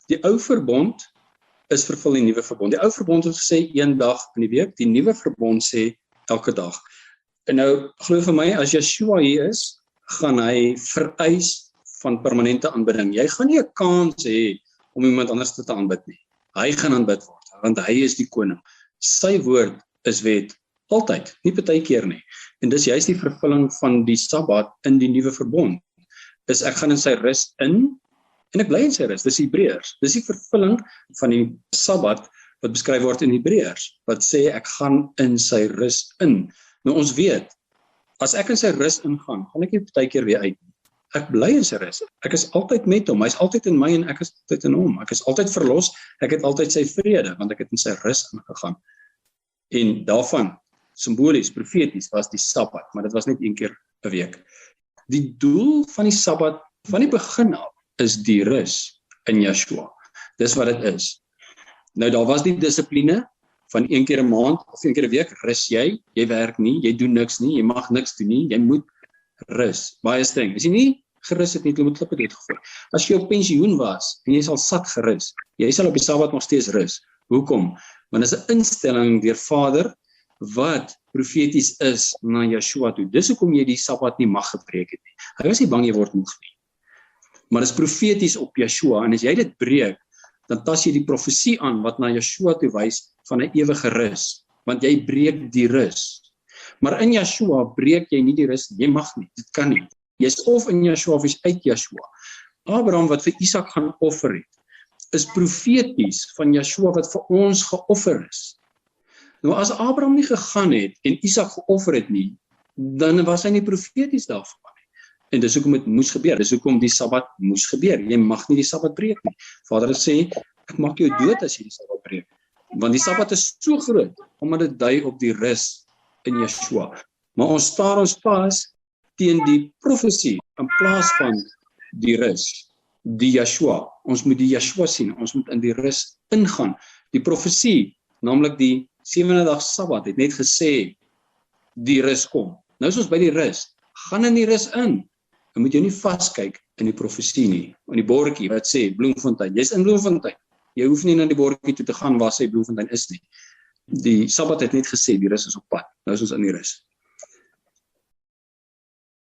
Die ou verbond is vervul die nuwe verbond. Die ou verbond het gesê een dag in die week, die nuwe verbond sê elke dag. En nou, glo vir my, as Yeshua hier is, gaan hy vereis van permanente aanbidding. Jy gaan nie 'n kans hê om iemand anders te aanbid nie. Hy gaan aanbid word, want hy is die koning. Sy woord is wet, altyd, nie partykeer nie. En dis juist die vervulling van die Sabbat in die nuwe verbond. Dis ek gaan in sy rus in, en ek bly in sy rus, dis Hebreërs. Dis die vervulling van die Sabbat wat beskryf word in Hebreërs, wat sê ek gaan in sy rus in. Nou ons weet, as ek in sy rus ingaan, gaan ek nie partykeer weer uit. Ek bly in sy rus. Ek is altyd met hom. Hy is altyd in my en ek is altyd in hom. Ek is altyd verlos. Ek het altyd sy vrede, want ek het in sy rus ingegaan. En daarvan, simbolies, profeties, was die Sabbat, maar dit was net een keer 'n week. Die doel van die Sabbat, van die begin af, is die rus in Yeshua. Dis wat dit is. Nou, daar was die dissipline van een keer 'n maand, of een keer 'n week, rus jy werk nie, jy doen niks nie, jy mag niks doen nie, jy moet rus, baie streng. As jy nie gerus het nie, jy moet klippe dit gegooi. As jy op pensioen was, en jy sal sat gerus, jy sal op die Sabbat nog steeds rus. Hoekom? Want dit is 'n instelling deur Vader, wat profeties is na Yeshua toe. Dis hoekom jy die Sabbat nie mag gebreek het nie. Hy was nie bang jy word moeg nie. Maar dit is profeties op Yeshua, en as jy dit breek, dan tas jy die profesie aan, wat na Yeshua toe wys, van 'n ewige rus, want jy breek die rus. Maar in Yeshua breek jy nie die rus, jy mag nie, dit kan nie. Jy's of in Yeshua of jy's uit Yeshua. Abraham wat vir Isak gaan offer het, is profeties van Yeshua wat vir ons geoffer is. Nou as Abraham nie gegaan het en Isak geoffer het nie, dan was hy nie profeties daarvan nie. En dis hoekom dit moes gebeur, dis hoekom die Sabbat moes gebeur. Jy mag nie die Sabbat breek nie. Vader sê, ek maak jou dood as jy die Sabbat breek. Want die Sabbat is so groot, omdat dit dui op die rus in Yeshua. Maar ons staar ons pas teen die profesie in plaas van die rus, die Yeshua. Ons moet die Yeshua sien, ons moet in die rus ingaan. Die profesie, naamlik die 7de dag Sabbat, het net gesê, die rus kom. Nou is ons by die rus, gaan in die rus in. Dan moet jy nie vaskyk in die profesie nie, in die bordjie wat sê, Bloemfontein, jy's in Bloemfontein. Jy hoef nie na die bordjie toe te gaan waar sê Bloemfontein is nie. Die Sabbat het net gesê, die rus is op pad. Nou is ons in die rus.